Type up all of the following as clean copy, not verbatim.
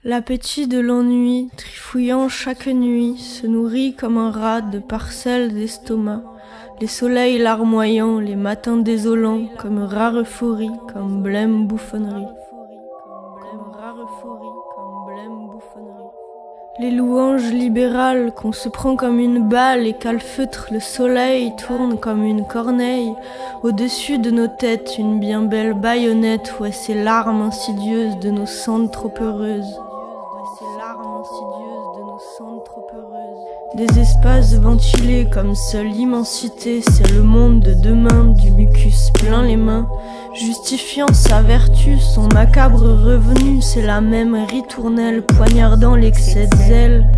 L'appétit de l'ennui, trifouillant chaque nuit, se nourrit comme un rat de parcelles d'estomac. Les soleils larmoyants, les matins désolants, comme rare euphorie, comme blême bouffonnerie. Les louanges libérales qu'on se prend comme une balle et calfeutre le soleil tourne comme une corneille. Au-dessus de nos têtes, une bien belle baïonnette où ces larmes insidieuses de nos cendres trop heureuses. Des espaces ventilés comme seule immensité, c'est le monde de demain, du mucus plein les mains. Justifiant sa vertu, son macabre revenu, c'est la même ritournelle poignardant l'excès de zèle.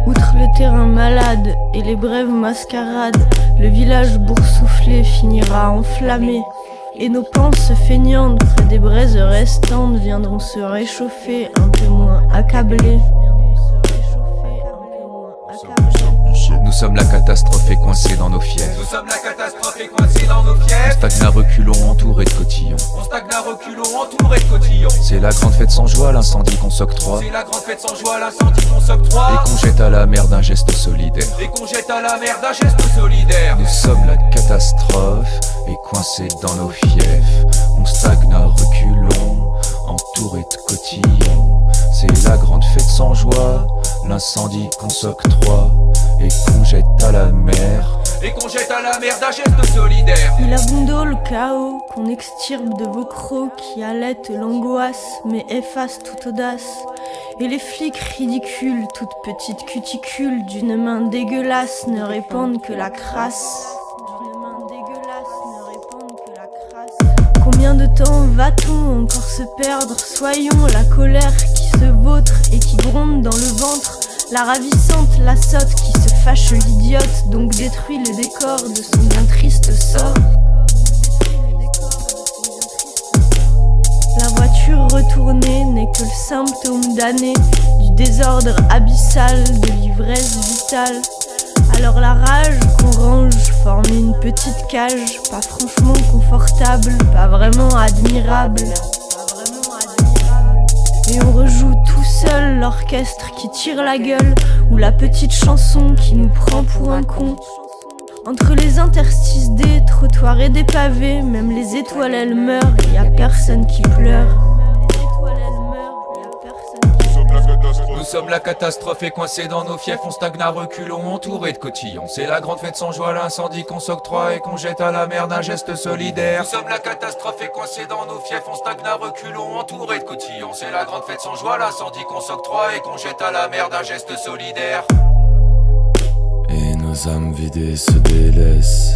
Outre le terrain malade et les brèves mascarades, le village boursouflé finira enflammé. Et nos panses feignantes près des braises restantes viendront se réchauffer un peu moins accablées. Nous sommes la catastrophe et coincés dans nos fiefs. Nous sommes la catastrophe et coincés dans nos fiefs. On stagne à reculons entourés de cotillons. On stagne à reculons entourés de cotillons. C'est la grande fête sans joie, l'incendie qu'on s'octroie. C'est la grande fête sans joie, l'incendie qu'on s'octroie. Et qu'on jette à la mer d'un geste solidaire. Et qu'on jette à la mer d'un geste solidaire. Nous sommes la catastrophe et coincés dans nos fiefs. On stagne à reculons entourés de cotillons. C'est la grande fête sans joie, l'incendie qu'on s'octroie. Et qu'on jette à la mer. Et qu'on jette à la mer d'un geste solidaire. Il abonde le chaos qu'on extirpe de vos crocs qui allaitent l'angoisse mais effacent toute audace. Et les flics ridicules, toutes petites cuticules d'une main dégueulasse ne répandent que la crasse. Combien de temps va-t-on encore se perdre? Soyons la colère qui se vautre et qui gronde dans le ventre. La ravissante, la sotte qui se fâche l'idiote, donc détruit le décor de son bien triste sort. La voiture retournée n'est que le symptôme damné du désordre abyssal de l'ivresse vitale. Alors la rage qu'on range forme une petite cage, pas franchement confortable, pas vraiment admirable. Et on rejoue tout seul l'orchestre qui tire la gueule, ou la petite chanson qui nous prend pour un con. Entre les interstices des trottoirs et des pavés, même les étoiles elles meurent, et y a personne qui pleure. Nous sommes la catastrophe et coincés dans nos fiefs. On stagne à reculons entourés de cotillons. C'est la grande fête sans joie, l'incendie qu'on s'octroie et qu'on jette à la mer d'un geste solidaire. Nous sommes la catastrophe et coincés dans nos fiefs. On stagne à reculons entourés de cotillons. C'est la grande fête sans joie, l'incendie qu'on s'octroie et qu'on jette à la mer d'un geste solidaire. Et nos âmes vidées se délaissent.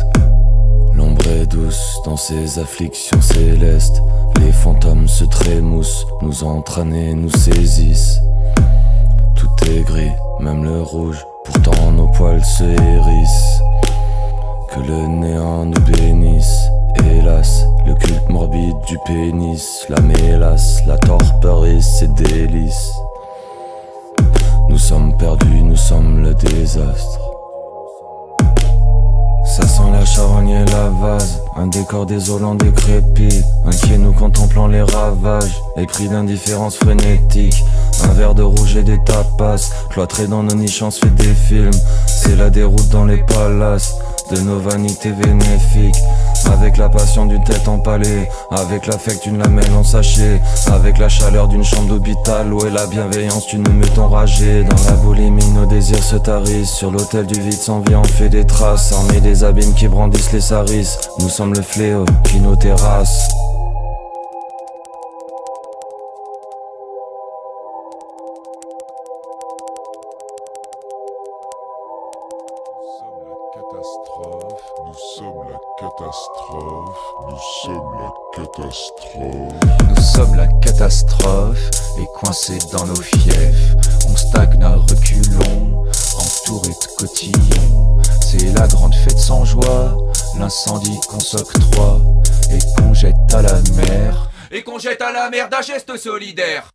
L'ombre est douce dans ses afflictions célestes. Les fantômes se trémoussent, nous entraînent et nous saisissent. Tout est gris, même le rouge, pourtant nos poils se hérissent. Que le néant nous bénisse, hélas, le culte morbide du pénis, la mélasse, la torpeur et ses délices. Nous sommes perdus, nous sommes le désastre. Ça sent la charogne et la vase, un décor désolant décrépit, inquiet nous contemplant les ravages, épris d'indifférence frénétique. Un verre de rouge et des tapas, cloîtrés dans nos niches on se fait des films. C'est la déroute dans les palaces de nos vanités bénéfiques. Avec la passion d'une tête empalée, avec l'affect d'une lamelle en sachet, avec la chaleur d'une chambre d'hôpital où est la bienveillance d'une meute enragée. Dans la boulimie nos désirs se tarissent, sur l'autel du vide sans vie on fait des traces, armés des abîmes qui brandissent les sarisses. Nous sommes le fléau qui nous terrasse. Nous sommes la catastrophe, nous sommes la catastrophe. Nous sommes la catastrophe et coincés dans nos fiefs. On stagne à reculons entourés de cotillons. C'est la grande fête sans joie, l'incendie qu'on s'octroie et qu'on jette à la mer. Et qu'on jette à la mer d'un geste solidaire.